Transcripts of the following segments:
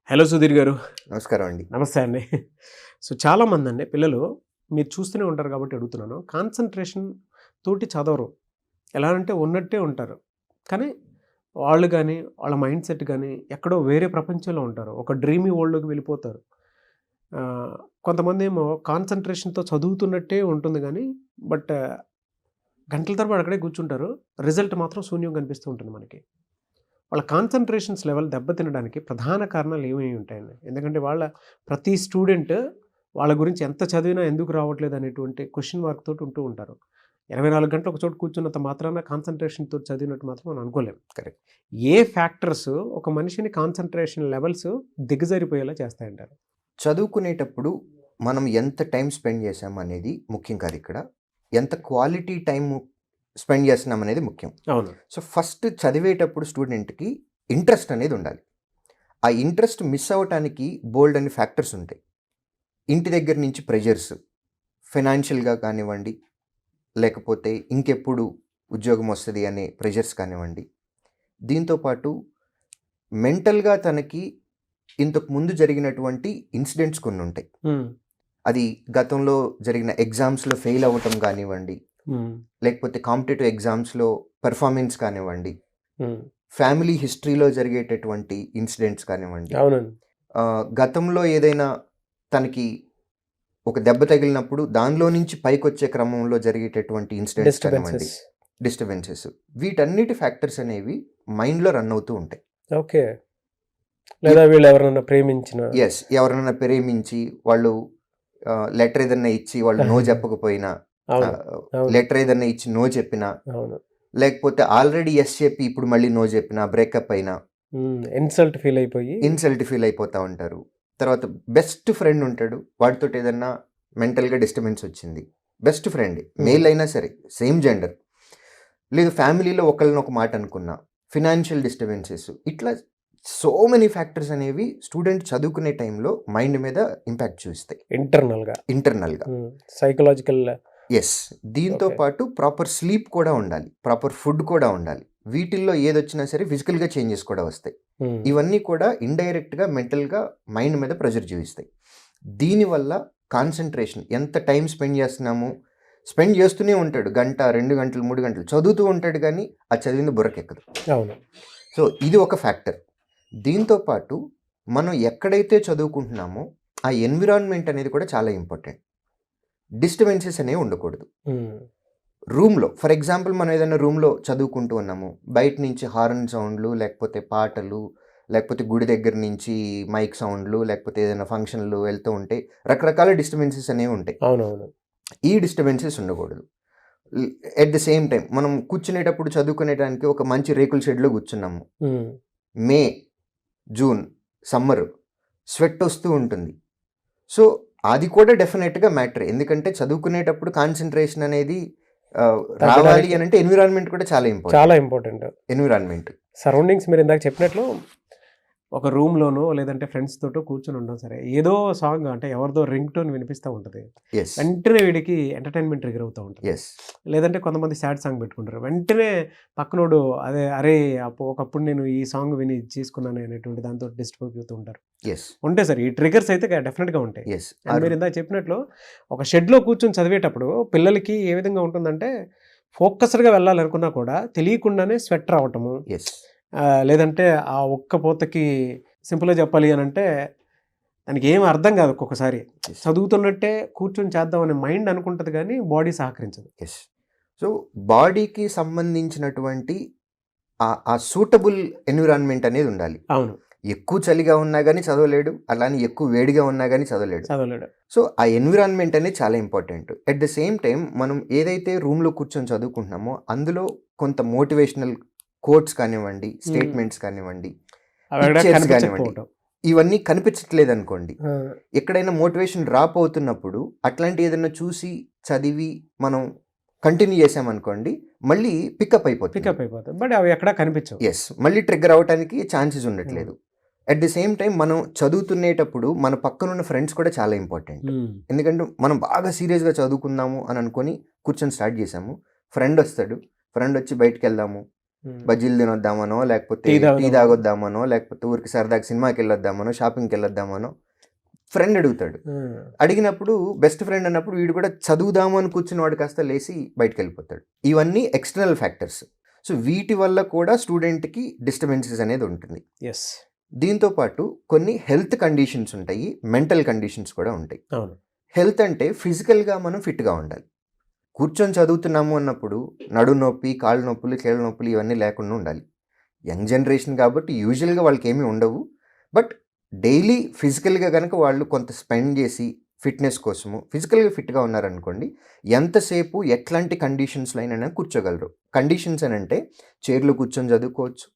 Hello Sudheer గారు. నమస్కారం అండి. నమస్తే అండి. సో చాలామంది అండి పిల్లలు మీరు చూస్తూనే ఉంటారు కాబట్టి అడుగుతున్నాను. కాన్సన్ట్రేషన్ తోటి చదవరు. ఎలా అంటే ఉన్నట్టే ఉంటారు. కానీ వాళ్ళు కానీ వాళ్ళ మైండ్ సెట్ కానీ ఎక్కడో వేరే ప్రపంచంలో ఉంటారు. ఒక డ్రీమీ వరల్డ్‌లోకి వెళ్ళిపోతారు. కొంతమంది ఏమో కాన్సన్ట్రేషన్‌తో చదువుతున్నట్టే ఉంటుంది కానీ బట్ గంటల తరబడి అక్కడే కూర్చుంటారు. రిజల్ట్ మాత్రం శూన్యం కనిపిస్తూ ఉంటుంది మనకి. వాళ్ళ కాన్సన్ట్రేషన్స్ లెవెల్ దెబ్బతినడానికి ప్రధాన కారణాలు ఏమేమి ఉంటాయండి? ఎందుకంటే ప్రతి స్టూడెంట్ వాళ్ళ గురించి ఎంత చదివినా ఎందుకు రావట్లేదు అనేటువంటి క్వెషన్ మార్క్ తోటి ఉంటూ ఉంటారు. 24 గంటలు ఒక చోట కూర్చున్నంత మాత్రాన కాన్సన్ట్రేషన్‌తో చదివినట్టు మాత్రం మనం అనుకోలేం. కరెక్ట్. ఏ ఫ్యాక్టర్స్ ఒక మనిషిని కాన్సన్ట్రేషన్ లెవెల్స్ దిగజారిపోయేలా చేస్తాయంటారు? చదువుకునేటప్పుడు మనం ఎంత టైం స్పెండ్ చేసాం అనేది ముఖ్యం కాదు ఇక్కడ. ఎంత క్వాలిటీ టైము స్పెండ్ చేస్తున్నాం అనేది ముఖ్యం. అవును. సో ఫస్ట్ చదివేటప్పుడు స్టూడెంట్‌కి ఇంట్రెస్ట్ అనేది ఉండాలి. ఆ ఇంట్రెస్ట్ మిస్ అవ్వటానికి బోల్డ్ అన్ని ఫ్యాక్టర్స్ ఉంటాయి. ఇంటి దగ్గర నుంచి ప్రెషర్స్, ఫైనాన్షియల్‌గా కానివ్వండి, లేకపోతే ఇంకెప్పుడు ఉద్యోగం వస్తది అనే ప్రెషర్స్ కానివ్వండి. దీంతో పాటు మెంటల్‌గా తనకి ఇంతకు ముందు జరిగినటువంటి ఇన్సిడెంట్స్ కొన్ని ఉంటాయి. అది గతంలో జరిగిన ఎగ్జామ్స్‌లో ఫెయిల్ అవ్వటం కానివ్వండి, లేకపోతే కాంపిటేటివ్ ఎగ్జామ్స్‌లో పెర్ఫార్మెన్స్ కానివ్వండి, ఫ్యామిలీ హిస్టరీలో జరిగేటటువంటి ఇన్సిడెంట్స్ కానివ్వండి, అవునండి. గతంలో ఏదైనా తనకి ఒక దెబ్బ తగిలినప్పుడు దానిలో నుంచి పైకొచ్చే క్రమంలో జరిగేటటువంటి ఇన్సిడెంట్స్ కానివ్వండి, డిస్టర్బెన్సెస్, వీటన్నిటి ఫ్యాక్టర్స్ అనేవి మైండ్లో రన్ అవుతూ ఉంటాయి. ఓకే. లేదా వీళ్ళు ఎవరైనా ప్రేమించిన ఎవరైనా ప్రేమించి వాళ్ళు లెటర్ ఏదన్నా ఇచ్చి వాళ్ళు నో చెప్పకపోయినా, లెటర్ ఏదన్నా ఇచ్చి నో చెప్పినా, లేకపోతే ఆల్రెడీ ఎస్ చెప్పి ఇప్పుడు మళ్ళీ నో చెప్పినా, బ్రేకప్ అయినా ఇన్సల్ట్ ఫీల్ అయిపోతా ఉంటారు. తర్వాత బెస్ట్ ఫ్రెండ్ ఉంటాడు, వాడితో ఏదన్నా మెంటల్గా డిస్టర్బెన్స్ వచ్చింది, బెస్ట్ ఫ్రెండ్ మేల్ అయినా సరే, సేమ్ జెండర్, లేదు ఫ్యామిలీలో ఒకళ్ళని ఒక మాట అనుకున్నా, ఫినాన్షియల్ డిస్టర్బెన్సెస్, ఇట్లా సో మెనీ ఫ్యాక్టర్స్ అనేవి స్టూడెంట్ చదువుకునే టైంలో మైండ్ మీద ఇంపాక్ట్ చూస్తాయి. ఇంటర్నల్గా సైకలాజికల్. ఎస్. దీంతో పాటు ప్రాపర్ స్లీప్ కూడా ఉండాలి, ప్రాపర్ ఫుడ్ కూడా ఉండాలి. వీటిల్లో ఏదొచ్చినా సరే ఫిజికల్గా చేంజెస్ కూడా వస్తాయి. ఇవన్నీ కూడా ఇండైరెక్ట్గా మెంటల్గా మైండ్ మీద ప్రెషర్ చూపిస్తాయి. దీనివల్ల కాన్సన్ట్రేషన్, ఎంత టైం స్పెండ్ చేస్తూనే ఉంటాడు, గంట 2 గంటలు 3 గంటలు చదువుతూ ఉంటాడు, కానీ ఆ చదివింది బుర్రకెక్కదు. సో ఇది ఒక ఫ్యాక్టర్. దీంతో పాటు మనం ఎక్కడైతే చదువుకుంటున్నామో ఆ ఎన్విరాన్మెంట్ అనేది కూడా చాలా ఇంపార్టెంట్. డిస్టర్బెన్సెస్ అనేవి ఉండకూడదు. రూమ్లో ఫర్ ఎగ్జాంపుల్ మనం ఏదైనా రూమ్లో చదువుకుంటూ ఉన్నాము, బయట నుంచి హార్న్ సౌండ్లు, లేకపోతే పాటలు, లేకపోతే గుడి దగ్గర నుంచి మైక్ సౌండ్లు, లేకపోతే ఏదైనా ఫంక్షన్లు వెళ్తూ ఉంటే రకరకాల డిస్టర్బెన్సెస్ అనేవి ఉంటాయి. అవునవును. ఈ డిస్టర్బెన్సెస్ ఉండకూడదు. ఎట్ ద సేమ్ టైం మనం కూర్చునేటప్పుడు చదువుకునేటానికి ఒక మంచి రేకుల షెడ్లో కూర్చున్నాము, మే, జూన్, సమ్మర్, స్వెట్ వస్తూ ఉంటుంది. సో అది కూడా డెఫినెట్గా మ్యాటర్. ఎందుకంటే చదువుకునేటప్పుడు కాన్సన్ట్రేషన్ అనేది రావాలి అని అంటే ఎన్విరాన్మెంట్ కూడా చాలా ఇంపార్టెంట్. ఎన్విరాన్మెంట్, సరౌండింగ్స్, మీరు ఇందాక చెప్పినట్లు ఒక రూమ్లోనో లేదంటే ఫ్రెండ్స్ తోటో కూర్చొని ఉంటాం సరే, ఏదో సాంగ్ అంటే ఎవరిదో రింగ్ టోన్ వినిపిస్తూ ఉంటుంది, వెంటనే వీడికి ఎంటర్టైన్మెంట్ ట్రిగర్ అవుతూ ఉంటుంది. లేదంటే కొంతమంది సాడ్ సాంగ్ పెట్టుకుంటారు, వెంటనే పక్కనోడు అరే ఒకప్పుడు నేను ఈ సాంగ్ విని చేసుకున్నాను అనేటువంటి దాంతో డిస్టర్బ్ అవుతూ ఉంటారు. ఉంటాయి సార్, ఈ ట్రిగర్స్ అయితే డెఫినెట్గా ఉంటాయి. మీరు ఇందాక చెప్పినట్లు ఒక షెడ్లో కూర్చొని చదివేటప్పుడు పిల్లలకి ఏ విధంగా ఉంటుందంటే ఫోకస్డ్గా వెళ్ళాలనుకున్నా కూడా తెలియకుండానే స్వెట్ రావటము, లేదంటే ఆ ఒక్క పూతకి సింపుల్గా చెప్పాలి అని అంటే దానికి ఏం అర్థం కాదు. ఒక్కొక్కసారి చదువుతున్నట్టే కూర్చొని చేద్దామనే మైండ్ అనుకుంటుంది, కానీ బాడీ సహకరించదు. సో బాడీకి సంబంధించినటువంటి ఆ సూటబుల్ ఎన్విరాన్మెంట్ అనేది ఉండాలి. అవును. ఎక్కువ చలిగా ఉన్నా కానీ చదవలేడు, అలానే ఎక్కువ వేడిగా ఉన్నా కానీ చదవలేడు. సో ఆ ఎన్విరాన్మెంట్ అనేది చాలా important. At the same time మనం ఏదైతే రూమ్లో కూర్చొని చదువుకుంటున్నామో అందులో కొంత మోటివేషనల్ కోట్స్ కానివ్వండి, స్టేట్మెంట్స్ కానివ్వండి, ఇవన్నీ కనిపించట్లేదు అనుకోండి, ఎక్కడైనా మోటివేషన్ డ్రాప్ అవుతున్నప్పుడు అట్లాంటి ఏదైనా చూసి చదివి మనం కంటిన్యూ చేసామనుకోండి, మళ్ళీ పికప్ అయిపోతుంది. బట్ అవి ఎక్కడ కనిపించవు. మళ్ళీ ట్రిగ్గర్ అవడానికి ఛాన్సెస్ ఉండట్లేదు. అట్ ది సేమ్ టైం మనం చదువుతునేటప్పుడు మన పక్కనున్న ఫ్రెండ్స్ కూడా చాలా ఇంపార్టెంట్. ఎందుకంటే మనం బాగా సీరియస్గా చదువుకుందాము అని అనుకొని కూర్చొని స్టార్ట్ చేసాము, ఫ్రెండ్ వచ్చి బయటకు వెళ్దాము, బజ్జీలు తినొద్దామనో, లేకపోతే టీ తాగొద్దామనో, లేకపోతే ఊరికి సరదాగా సినిమాకి వెళ్ళొద్దామనో, షాపింగ్కి వెళ్ళొద్దామనో ఫ్రెండ్ అడుగుతాడు. అడిగినప్పుడు బెస్ట్ ఫ్రెండ్ అన్నప్పుడు వీడు కూడా చదువుదాము అని కూర్చుని వాడు కాస్త లేచి బయటకు వెళ్ళిపోతాడు. ఇవన్నీ ఎక్స్టర్నల్ ఫ్యాక్టర్స్. సో వీటి వల్ల కూడా స్టూడెంట్కి డిస్టర్బెన్సెస్ అనేది ఉంటుంది. దీంతో పాటు కొన్ని హెల్త్ కండిషన్స్ ఉంటాయి, మెంటల్ కండిషన్స్ కూడా ఉంటాయి. హెల్త్ అంటే ఫిజికల్గా మనం ఫిట్గా ఉండాలి. కూర్చొని చదువుతున్నాము అన్నప్పుడు నడు నొప్పి, కాళ్ళు నొప్పులు, కీళ్ళ నొప్పులు ఇవన్నీ లేకుండా ఉండాలి. యంగ్ జనరేషన్ కాబట్టి యూజువల్గా వాళ్ళకి ఏమీ ఉండవు. బట్ డైలీ ఫిజికల్గా కనుక వాళ్ళు కొంత స్పెండ్ చేసి ఫిట్నెస్ కోసము ఫిజికల్గా ఫిట్గా ఉన్నారనుకోండి, ఎంతసేపు ఎట్లాంటి కండిషన్స్లో అయినా కూర్చోగలరు. కండిషన్స్ అని అంటే చైర్లో కూర్చొని చదువుకోవచ్చు,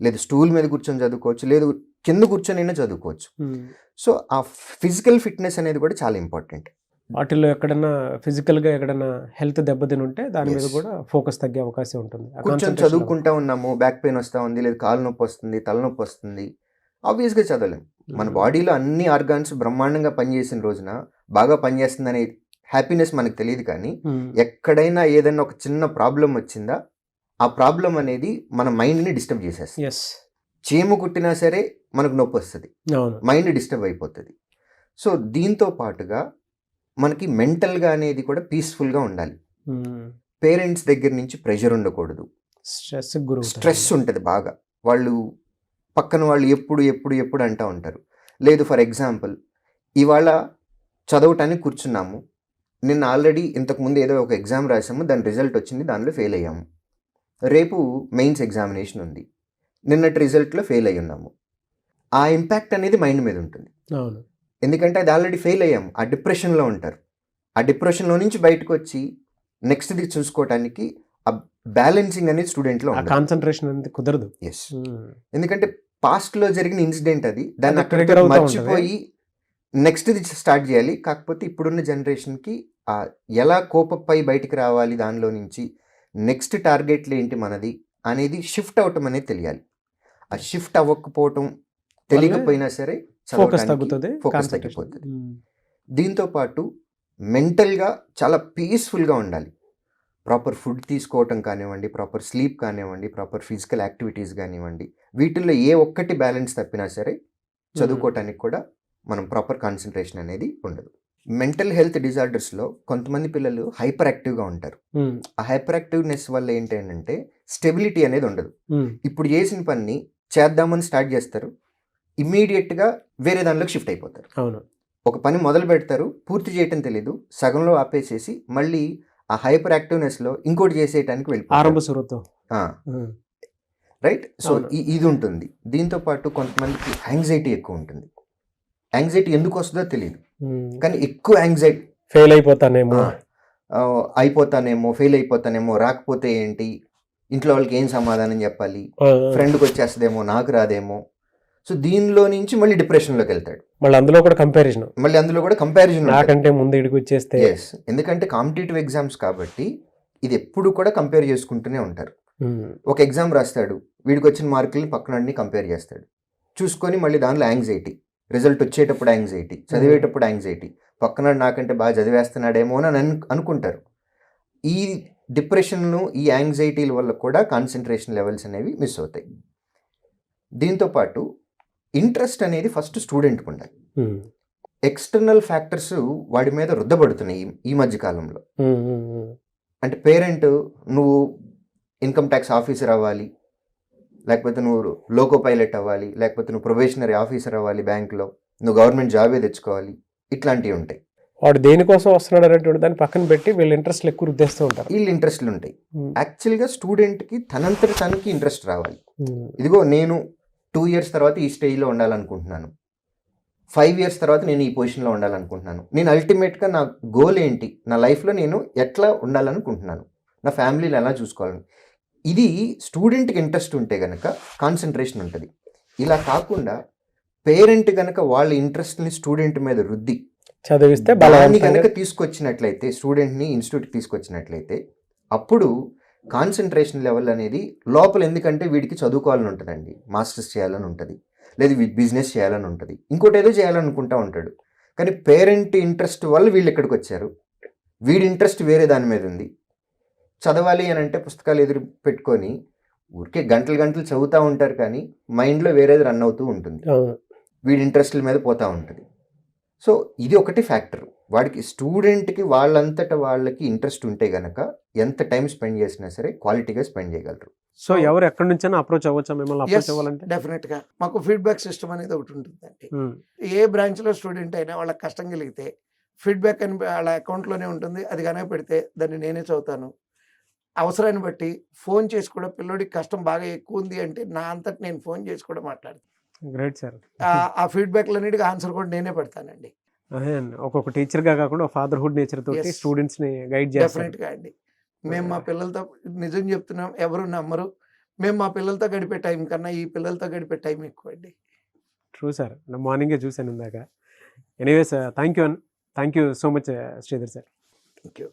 లేదు స్టూల్ మీద కూర్చొని చదువుకోవచ్చు, లేదు కింద కూర్చొని అయినా చదువుకోవచ్చు. సో ఆ ఫిజికల్ ఫిట్నెస్ అనేది కూడా చాలా ఇంపార్టెంట్. వాటిల్లో ఎక్కడన్నా ఫిజికల్గా ఎక్కడన్నా హెల్త్ దెబ్బతిని ఉంటే దాని మీద కూడా ఫోకస్ తగ్గే అవకాశం ఉంటుంది. కూర్చొని చదువుకుంటా ఉన్నాము, బ్యాక్ పెయిన్ వస్తూ ఉంది, లేదు కాలు నొప్పి వస్తుంది, తలనొప్పి వస్తుంది, ఆబ్వియస్గా చదవలేం. మన బాడీలో అన్ని ఆర్గాన్స్ బ్రహ్మాండంగా పనిచేసిన రోజున బాగా పనిచేస్తుంది అనే హ్యాపీనెస్ మనకు తెలియదు. కానీ ఎక్కడైనా ఏదైనా ఒక చిన్న ప్రాబ్లం వచ్చిందా, ఆ ప్రాబ్లం అనేది మన మైండ్ని డిస్టర్బ్ చేసేస్తుంది. చీము కుట్టినా సరే మనకు నొప్పి వస్తుంది, మైండ్ డిస్టర్బ్ అయిపోతుంది. సో దీంతో పాటుగా మనకి మెంటల్గా అనేది కూడా పీస్ఫుల్గా ఉండాలి. పేరెంట్స్ దగ్గర నుంచి ప్రెషర్ ఉండకూడదు, స్ట్రెస్ ఉంటుంది బాగా. వాళ్ళు పక్కన వాళ్ళు ఎప్పుడు ఎప్పుడు ఎప్పుడు అంటూ ఉంటారు. లేదు ఫర్ ఎగ్జాంపుల్ ఇవాళ చదవటానికి కూర్చున్నాము, నిన్న ఆల్రెడీ ఇంతకుముందు ఏదో ఒక ఎగ్జామ్ రాసాము, దాని రిజల్ట్ వచ్చింది, దానిలో ఫెయిల్ అయ్యాము. రేపు మెయిన్స్ ఎగ్జామినేషన్ ఉంది, నిన్నటి రిజల్ట్లో ఫెయిల్ అయ్యి ఉన్నాము. ఆ ఇంపాక్ట్ అనేది మైండ్ మీద ఉంటుంది. ఎందుకంటే అది ఆల్రెడీ ఫెయిల్ అయ్యాము, ఆ డిప్రెషన్లో ఉంటారు. ఆ డిప్రెషన్లో నుంచి బయటకు వచ్చి నెక్స్ట్ది చూసుకోవటానికి ఆ బ్యాలెన్సింగ్ అనేది స్టూడెంట్లో కాన్సన్ట్రేషన్ అనేది కుదరదు. ఎస్, ఎందుకంటే పాస్ట్లో జరిగిన ఇన్సిడెంట్ అది, దాన్ని అక్కడ మర్చిపోయి నెక్స్ట్ది స్టార్ట్ చేయాలి. కాకపోతే ఇప్పుడున్న జనరేషన్కి ఎలా కోపపై బయటికి రావాలి, దానిలో నుంచి నెక్స్ట్ టార్గెట్లు ఏంటి మనది అనేది షిఫ్ట్ అవటం అనేది తెలియాలి. ఆ షిఫ్ట్ అవ్వకపోవటం తెలియకపోయినా సరే ఫోకస్ తగ్గిపోతుంది. దీంతో పాటు మెంటల్గా చాలా పీస్ఫుల్గా ఉండాలి. ప్రాపర్ ఫుడ్ తీసుకోవటం కానివ్వండి, ప్రాపర్ స్లీప్ కానివ్వండి, ప్రాపర్ ఫిజికల్ యాక్టివిటీస్ కానివ్వండి, వీటిల్లో ఏ ఒక్కటి బ్యాలెన్స్ తప్పినా సరే చదువుకోవటానికి కూడా మనం ప్రాపర్ కాన్సన్ట్రేషన్ అనేది ఉండదు. మెంటల్ హెల్త్ డిజార్డర్స్లో కొంతమంది పిల్లలు హైపర్ యాక్టివ్గా ఉంటారు. ఆ హైపర్ యాక్టివ్నెస్ వల్ల ఏంటంటే స్టెబిలిటీ అనేది ఉండదు. ఇప్పుడు చేసిన పని చేద్దామని స్టార్ట్ చేస్తారు, ఇమ్మీడియట్గా వేరే దానిలోకి షిఫ్ట్ అయిపోతారు. ఒక పని మొదలు పెడతారు, పూర్తి చేయటం తెలీదు, సగంలో ఆపేసేసి మళ్ళీ ఆ హైపర్ యాక్టివ్నెస్లో ఇంకోటి చేసేయటానికి వెళ్ళిపోతారు. రైట్. సో ఇది ఉంటుంది. దీంతో పాటు కొంతమందికి యాంగ్జైటీ ఎక్కువ ఉంటుంది. యాంగ్జైటీ ఎందుకు వస్తుందో తెలియదు, కానీ ఎక్కువ యాంగ్జైటీ, ఫెయిల్ అయిపోతానేమో, ఫెయిల్ అయిపోతానేమో, రాకపోతే ఏంటి, ఇంట్లో వాళ్ళకి ఏం సమాధానం చెప్పాలి, ఫ్రెండ్కి వచ్చేస్తుందేమో, నాకు రాదేమో. సో దీనిలో నుంచి మళ్ళీ డిప్రెషన్లోకి వెళ్తాడు. మళ్ళీ అందులో కూడా కంపారిజన్ నాకంటే ముందు ఇడికి వచ్చేస్తే. ఎస్, ఎందుకంటే కాంపిటేటివ్ ఎగ్జామ్స్ కాబట్టి ఇది ఎప్పుడు కూడా కంపేర్ చేసుకుంటూనే ఉంటారు. ఒక ఎగ్జామ్ రాస్తాడు, వీడికి వచ్చిన మార్కుల్ని పక్కనని కంపేర్ చేస్తాడు, చూసుకొని మళ్ళీ దానిలో యాంగ్జైటీ, రిజల్ట్ వచ్చేటప్పుడు యాంగ్జైటీ, చదివేటప్పుడు యాంగ్జైటీ, పక్కన నాకంటే బాగా చదివేస్తున్నాడేమో అని అనుకుంటారు. ఈ డిప్రెషన్ను, ఈ యాంగ్జైటీల వల్ల కూడా కాన్సన్ట్రేషన్ లెవెల్స్ అనేవి మిస్ అవుతాయి. దీంతోపాటు ఇంట్రెస్ట్ అనేది ఫస్ట్ స్టూడెంట్కి ఉండాలి. ఎక్స్టర్నల్ ఫ్యాక్టర్స్ వాడి మీద రుద్దబడుతున్నాయి ఈ మధ్య కాలంలో. అంటే పేరెంట్, నువ్వు ఇన్కమ్ ట్యాక్స్ ఆఫీసర్ అవ్వాలి, లేకపోతే నువ్వు లోకో పైలట్ అవ్వాలి, లేకపోతే నువ్వు ప్రొబేషనరీ ఆఫీసర్ అవ్వాలి బ్యాంకులో, నువ్వు గవర్నమెంట్ జాబే తెచ్చుకోవాలి, ఇట్లాంటివి ఉంటాయి. వాడు దేనికోసం వస్తున్నాడు అనేటువంటి దాన్ని పక్కన పెట్టి వీళ్ళు ఇంట్రెస్ట్లు ఎక్కువ రుద్దేస్తూ ఉంటారు. వీళ్ళు ఇంట్రెస్ట్లు ఉంటాయి. యాక్చువల్గా స్టూడెంట్కి తనంతట తనకి ఇంట్రెస్ట్ రావాలి. ఇదిగో నేను 2 years తర్వాత ఈ స్టేజ్లో ఉండాలనుకుంటున్నాను, 5 years తర్వాత నేను ఈ పొజిషన్లో ఉండాలనుకుంటున్నాను, నేను అల్టిమేట్గా నా గోల్ ఏంటి, నా లైఫ్లో నేను ఎట్లా ఉండాలనుకుంటున్నాను, నా ఫ్యామిలీని ఎలా చూసుకోవాలని, ఇది స్టూడెంట్కి ఇంట్రెస్ట్ ఉంటే కనుక కాన్సన్ట్రేషన్ ఉంటుంది. ఇలా కాకుండా పేరెంట్ కనుక వాళ్ళ ఇంట్రెస్ట్ని స్టూడెంట్ మీద రుద్ది చదివిస్తే బలాన్ని కనుక తీసుకొచ్చినట్లయితే, స్టూడెంట్ని ఇన్స్టిట్యూట్కి తీసుకొచ్చినట్లయితే, అప్పుడు కాన్సన్ట్రేషన్ లెవెల్ అనేది లోపల, ఎందుకంటే వీడికి చదువుకోవాలని ఉంటుందండి, మాస్టర్స్ చేయాలని ఉంటుంది, లేదు బిజినెస్ చేయాలని ఉంటుంది, ఇంకోటి ఏదో చేయాలనుకుంటా ఉంటాడు. కానీ పేరెంట్ ఇంట్రెస్ట్ వల్ల వీళ్ళు ఇక్కడికి వచ్చారు, వీడి ఇంట్రెస్ట్ వేరే దాని మీద ఉంది. చదవాలి అని అంటే పుస్తకాలు ఎదురు పెట్టుకొని ఊరికే గంటలు గంటలు చదువుతూ ఉంటారు కానీ మైండ్లో వేరేది రన్ అవుతూ ఉంటుంది, వీడి ఇంట్రెస్ట్ల మీద పోతూ ఉంటుంది. సో ఇది ఒకటి ఫ్యాక్టర్. వాడికి స్టూడెంట్కి వాళ్ళంతటా వాళ్ళకి ఇంట్రెస్ట్ ఉంటే గనక ఎంత టైం స్పెండ్ చేసినా సరే క్వాలిటీగా స్పెండ్ చేయగలరు. సో ఎవరు ఎక్కడి నుంచైనా అప్రోచ్ అవ్వచ్చా మిమ్మల్ని అప్రోచ్ అవ్వాలంటే? డెఫినెట్గా మాకు ఫీడ్బ్యాక్ సిస్టమ్ అనేది ఒకటి ఉంటుందండి. ఏ బ్రాంచ్లో స్టూడెంట్ అయినా వాళ్ళకి కష్టం కలిగితే ఫీడ్బ్యాక్ అని వాళ్ళ అకౌంట్లోనే ఉంటుంది. అది కనుక పెడితే దాన్ని నేనే చదువుతాను. అవసరాన్ని బట్టి ఫోన్ చేసి కూడా పిల్లోడికి కష్టం బాగా ఎక్కువ ఉంది అంటే నా అంతటి నేను ఫోన్ చేసి కూడా మాట్లాడతాను. Great sir. ఆ ఫీడ్బ్యాక్లన్నిటికీ ఆన్సర్ కూడా నేనే పెడతానండి. అదే అండి, ఒక్కొక్క టీచర్గా కాకుండా ఫాదర్హుడ్ నేచర్ తోటి స్టూడెంట్స్ని గైడ్ చేస్తారు. డెఫినెట్గా అండి. మేము మా పిల్లలతో నిజం చెప్తున్నాం, ఎవరు నమ్మరు. మేము మా పిల్లలతో గడిపే టైం కన్నా ఈ పిల్లలతో గడిపే టైం ఎక్కువ అండి. ట్రూ సార్, మార్నింగే చూశాను ఇందాక. Anyways thank you so much Sridhar sir. Thank you.